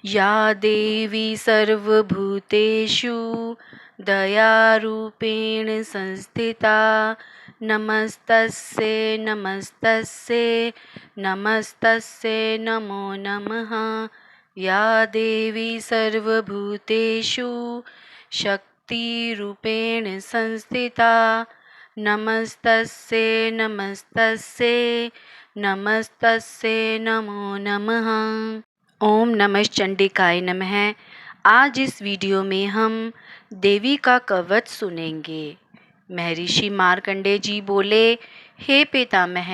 या देवी सर्वभूतेषु दयारूपेण संस्थिता नमस्तस्यै नमस्तस्यै नमस्तस्यै नमो नमः। या देवी सर्वभूतेषु शक्तिरूपेण संस्थिता नमस्तस्यै नमस्तस्यै नमस्तस्यै नमो नमः। ओम नमः चंडिकाय नमः। आज इस वीडियो में हम देवी का कवच सुनेंगे। महर्षि मार्कंडेय जी बोले, हे पितामह,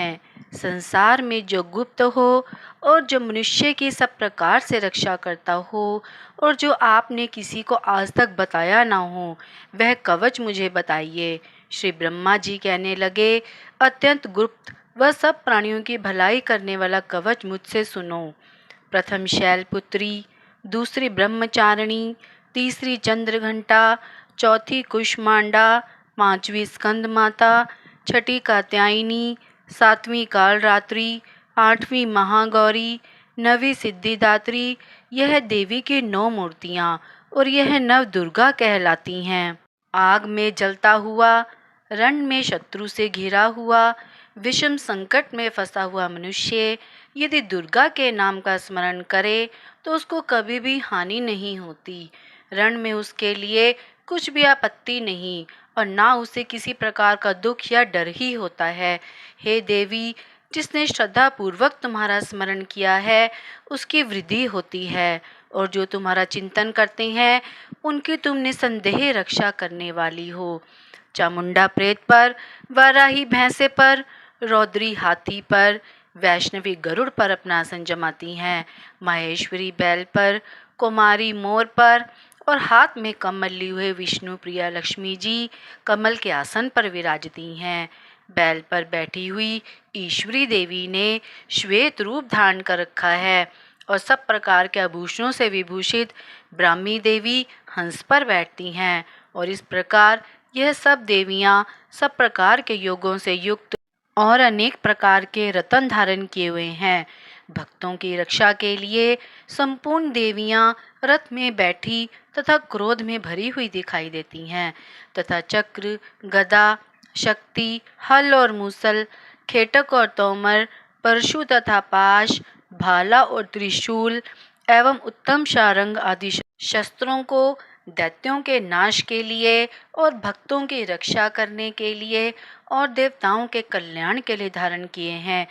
संसार में जो गुप्त हो और जो मनुष्य की सब प्रकार से रक्षा करता हो और जो आपने किसी को आज तक बताया ना हो, वह कवच मुझे बताइए। श्री ब्रह्मा जी कहने लगे, अत्यंत गुप्त व सब प्राणियों की भलाई करने वाला कवच मुझसे सुनो। प्रथम शैलपुत्री, दूसरी ब्रह्मचारिणी, तीसरी चंद्रघंटा, चौथी कुष्मांडा, पांचवी स्कंद माता, छठी कात्यायनी, सातवीं कालरात्रि, आठवीं महागौरी, नवीं सिद्धिदात्री। यह देवी की 9 मूर्तियाँ और यह नव दुर्गा कहलाती हैं। आग में जलता हुआ, रण में शत्रु से घिरा हुआ, विषम संकट में फंसा हुआ मनुष्य यदि दुर्गा के नाम का स्मरण करे तो उसको कभी भी हानि नहीं होती। रण में उसके लिए कुछ भी आपत्ति नहीं और ना उसे किसी प्रकार का दुख या डर ही होता है। हे देवी, जिसने श्रद्धा पूर्वक तुम्हारा स्मरण किया है उसकी वृद्धि होती है और जो तुम्हारा चिंतन करते हैं उनकी तुम निसंदेह रक्षा करने वाली हो। चामुंडा प्रेत पर, वाराही भैंसे पर, रौद्री हाथी पर, वैष्णवी गरुड़ पर अपना आसन जमाती हैं। माहेश्वरी बैल पर, कुमारी मोर पर और हाथ में कमल लिए हुए विष्णु प्रिया लक्ष्मी जी कमल के आसन पर विराजती हैं। बैल पर बैठी हुई ईश्वरी देवी ने श्वेत रूप धारण कर रखा है और सब प्रकार के आभूषणों से विभूषित ब्राह्मी देवी हंस पर बैठती हैं। और इस प्रकार यह सब देवियां सब प्रकार के योगों से युक्त और अनेक प्रकार के रत्न धारण किए हुए हैं। भक्तों की रक्षा के लिए संपूर्ण देवियां रथ में बैठी तथा क्रोध में भरी हुई दिखाई देती हैं तथा चक्र, गदा, शक्ति, हल और मूसल, खेटक और तोमर, परशु तथा पाश, भाला और त्रिशूल एवं उत्तम शारंग आदि शस्त्रों को दैत्यों के नाश के लिए और भक्तों की रक्षा करने के लिए और देवताओं के कल्याण के लिए धारण किए हैं।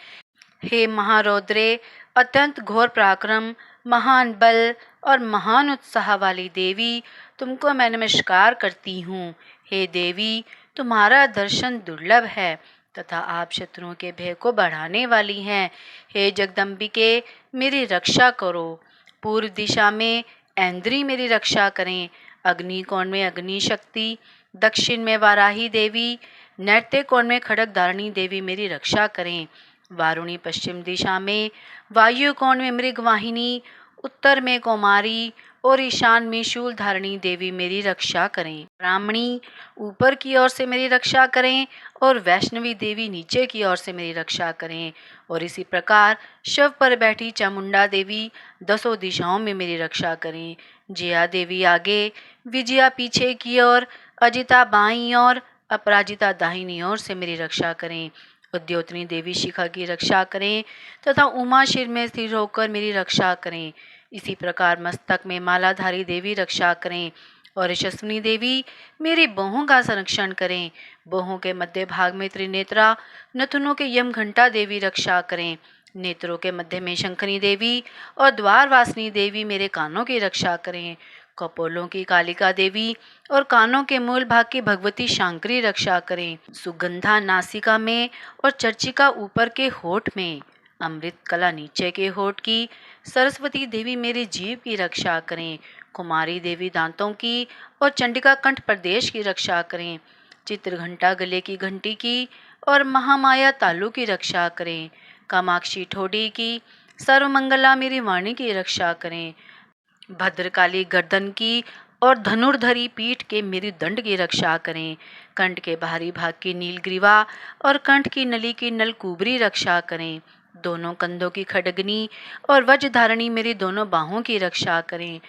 हे महारौद्रे, अत्यंत घोर पराक्रम, महान बल और महान उत्साह वाली देवी, तुमको मैं नमस्कार करती हूँ। हे देवी, तुम्हारा दर्शन दुर्लभ है तथा आप शत्रुओं के भय को बढ़ाने वाली हैं। हे जगदम्बिके, मेरी रक्षा करो। पूर्व दिशा में ऐन्द्री मेरी रक्षा करें, अग्निकोण में अग्नि शक्ति, दक्षिण में वाराही देवी, नैत्य कोण में खड़ग धारणी देवी मेरी रक्षा करें। वारुणी पश्चिम दिशा में, वायु कोण में मृगवाहिनी, उत्तर में कौमारी और ईशान में शूल धारणी देवी मेरी रक्षा करें। ब्राह्मणी ऊपर की ओर से मेरी रक्षा करें और वैष्णवी देवी नीचे की ओर से मेरी रक्षा करें। और इसी प्रकार शव पर बैठी चामुंडा देवी 10 दिशाओं में मेरी रक्षा करें। जया देवी आगे, विजया पीछे की ओर, अजिता बाईं ओर, अपराजिता दाहिनी ओर से मेरी रक्षा करें। उद्योतनी देवी शिखा की रक्षा करें तथा उमा शिर में स्थिर होकर मेरी रक्षा करें। इसी प्रकार मस्तक में मालाधारी देवी रक्षा करें और यशस्विनी देवी मेरी बाहों का संरक्षण करें। बाहों के मध्य भाग में त्रिनेत्रा, नथुनों के यम घंटा देवी रक्षा करें। नेत्रों के मध्य में शंखनी देवी और द्वारवासिनी देवी मेरे कानों की रक्षा करें। कपोलों की कालिका देवी और कानों के मूल भाग की भगवती शांकरी रक्षा करें। सुगंधा नासिका में और चर्चिका ऊपर के होठ में, अमृत कला नीचे के होठ की, सरस्वती देवी मेरी जीभ की रक्षा करें। कुमारी देवी दांतों की और चंडिका कंठ प्रदेश की रक्षा करें। चित्रघंटा गले की घंटी की और महामाया तालु की रक्षा करें। कामाक्षी ठोडी की, सर्वमंगला मेरी वाणी की रक्षा करें। भद्रकाली गर्दन की और धनुर्धरी पीठ के मेरी दंड की रक्षा करें। कंठ के बाहरी भाग की नीलग्रीवा और कंठ की नली की नलकुबरी रक्षा करें। दोनों कंधों की खड्गनी और वज्रधारणी मेरी दोनों बाहों की रक्षा करें।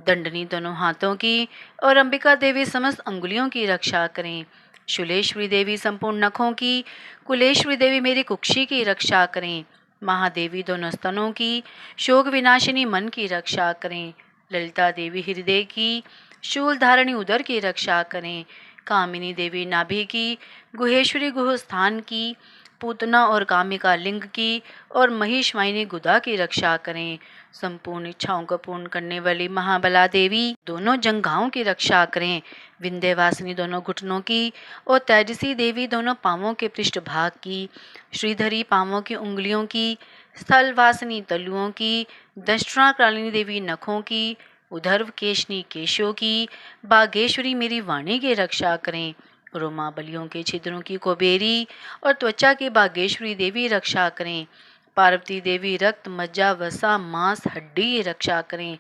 दंडनी दोनों हाथों की और अंबिका देवी समस्त अंगुलियों की रक्षा करें। शूलेश्वरी देवी संपूर्ण नखों की, कुलेश्वरी देवी मेरी कुक्षी की रक्षा करें। महादेवी दोनों स्तनों की, शोक विनाशिनी मन की रक्षा करें। ललिता देवी हृदय की, शूल धारणी उदर की रक्षा करें। कामिनी देवी नाभि की, गुहेश्वरी गुह स्थान की, पूतना और कामिका लिंग की और महिषवाहिनी गुदा की रक्षा करें। संपूर्ण इच्छाओं को पूर्ण करने वाली महाबला देवी दोनों जंघाओं की रक्षा करें। विंध्यवासिनी दोनों घुटनों की और तेजसी देवी दोनों पांवों के पृष्ठभाग की, श्रीधरी पांवों की उंगलियों की, स्थलवासिनी तलुओं की, दंष्ट्राकालिनी देवी नखों की, उधर्व केशनी केशों की, बागेश्वरी मेरी वाणी की रक्षा करें। रोमा बलियों के छिद्रों की कुबेरी और त्वचा की बागेश्वरी देवी रक्षा करें। पार्वती देवी रक्त मज्जा वसा मांस हड्डी रक्षा करें।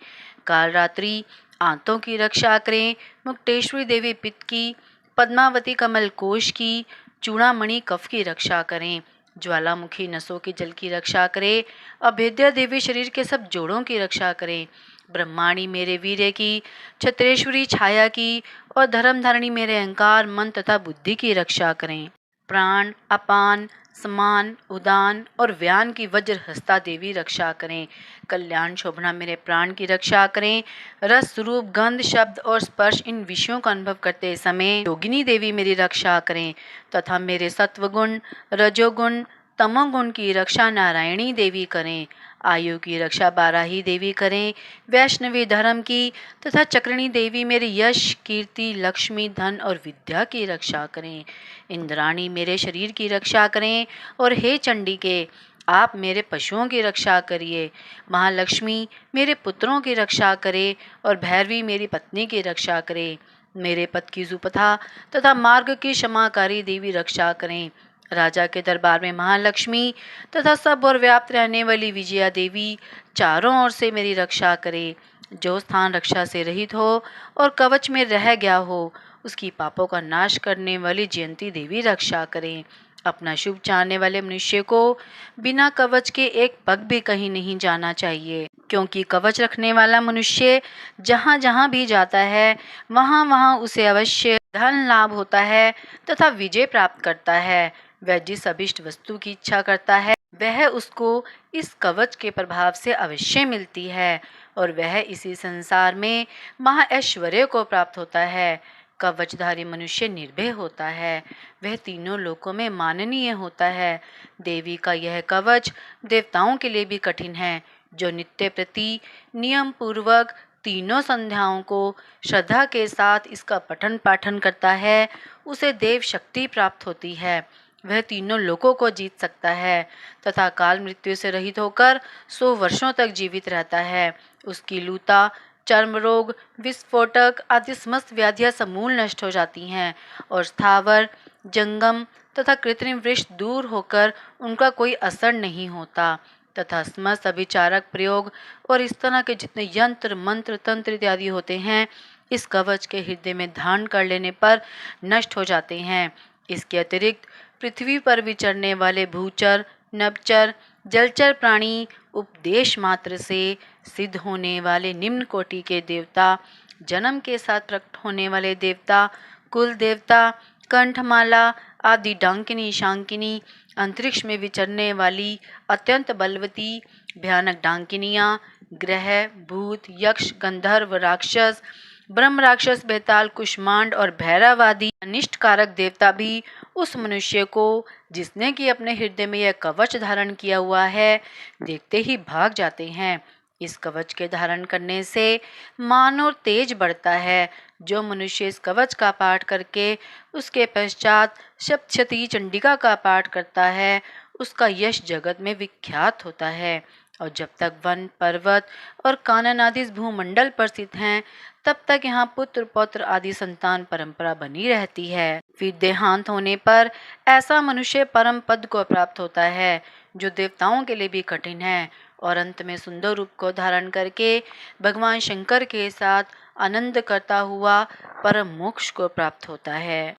कालरात्रि आंतों की रक्षा करें। मुक्तेश्वरी देवी पित्त की, पद्मावती कमल कोश की, चूड़ामणि कफ की रक्षा करें। ज्वालामुखी नसों की जल की रक्षा करें। अभेद्या देवी शरीर के सब जोड़ों की रक्षा करें। ब्रह्माणी मेरे वीर्य की, छत्रेश्वरी छाया की और धर्मधारिणी मेरे अहंकार मन तथा बुद्धि की रक्षा करें। प्राण अपान समान उदान और व्यान की वज्र हस्ता देवी रक्षा करें। कल्याण शोभना मेरे प्राण की रक्षा करें। रस रूप गंध शब्द और स्पर्श इन विषयों का अनुभव करते समय योगिनी देवी मेरी रक्षा करें तथा मेरे सत्वगुण रजोगुण तमोगुण की रक्षा नारायणी देवी करें। आयु की रक्षा बाराही देवी करें। वैष्णवी धर्म की तथा चक्रिणी देवी मेरे यश कीर्ति लक्ष्मी धन और विद्या की रक्षा करें। इंद्राणी मेरे शरीर की रक्षा करें और हे चंडिके आप मेरे पशुओं की रक्षा करिए। महालक्ष्मी मेरे पुत्रों की रक्षा करे और भैरवी मेरी पत्नी की रक्षा करे। मेरे पद की सुपथा तथा मार्ग की क्षमाकारी देवी रक्षा करें। राजा के दरबार में महालक्ष्मी तथा सब और व्याप्त रहने वाली विजया देवी चारों ओर से मेरी रक्षा करे। जो स्थान रक्षा से रहित हो और कवच में रह गया हो उसकी पापों का नाश करने वाली जयंती देवी रक्षा करें। अपना शुभ चाहने वाले मनुष्य को बिना कवच के एक पग भी कहीं नहीं जाना चाहिए, क्योंकि कवच रखने वाला मनुष्य जहाँ जहाँ भी जाता है वहाँ वहाँ उसे अवश्य धन लाभ होता है तथा विजय प्राप्त करता है। वह जिस अभिष्ट वस्तु की इच्छा करता है वह उसको इस कवच के प्रभाव से अवश्य मिलती है और वह इसी संसार में महाऐश्वर्य को प्राप्त होता है। कवचधारी मनुष्य निर्भय होता है, वह तीनों लोकों में माननीय होता है। देवी का यह कवच देवताओं के लिए भी कठिन है। जो नित्य प्रति नियम पूर्वक तीनों संध्याओं को श्रद्धा के साथ इसका पठन पाठन करता है उसे देव शक्ति प्राप्त होती है। वह तीनों लोकों को जीत सकता है तथा काल मृत्यु से रहित होकर 100 वर्षों तक जीवित रहता है। उसकी लूता चर्म रोग विस्फोटक आदि समस्त व्याधियां समूल नष्ट हो जाती हैं और स्थावर जंगम तथा कृत्रिम वृक्ष दूर होकर उनका कोई असर नहीं होता तथा समस्त अभिचारक प्रयोग और इस तरह के जितने यंत्र मंत्र तंत्र इत्यादि होते हैं इस कवच के हृदय में धारण कर लेने पर नष्ट हो जाते हैं। इसके अतिरिक्त पृथ्वी पर विचरने वाले भूचर नभचर जलचर प्राणी उपदेश मात्र से सिद्ध होने वाले निम्न कोटि के देवता, जन्म के साथ प्रकट होने वाले देवता, कुल देवता, कंठमाला आदि डांकिनी शांकिनी, अंतरिक्ष में विचरने वाली अत्यंत बलवती भयानक डांकिनियाँ, ग्रह भूत यक्ष गंधर्व राक्षस ब्रह्म राक्षस बेताल कुष्मांड और भैरव आदि अनिष्ट कारक देवता भी उस मनुष्य को जिसने कि अपने हृदय में यह कवच धारण किया हुआ है देखते ही भाग जाते हैं। इस कवच के धारण करने से मान और तेज बढ़ता है। जो मनुष्य इस कवच का पाठ करके उसके पश्चात सप्तशती चंडिका का पाठ करता है उसका यश जगत में विख्यात होता है। और जब तक वन पर्वत और कानन आदि इस भूमंडल पर स्थित हैं तब तक यहाँ पुत्र पौत्र आदि संतान परंपरा बनी रहती है। फिर देहांत होने पर ऐसा मनुष्य परम पद को प्राप्त होता है जो देवताओं के लिए भी कठिन है और अंत में सुंदर रूप को धारण करके भगवान शंकर के साथ आनंद करता हुआ परम मोक्ष को प्राप्त होता है।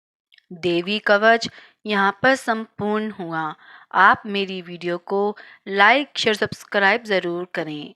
देवी कवच यहाँ पर संपूर्ण हुआ। आप मेरी वीडियो को लाइक शेयर सब्सक्राइब ज़रूर करें।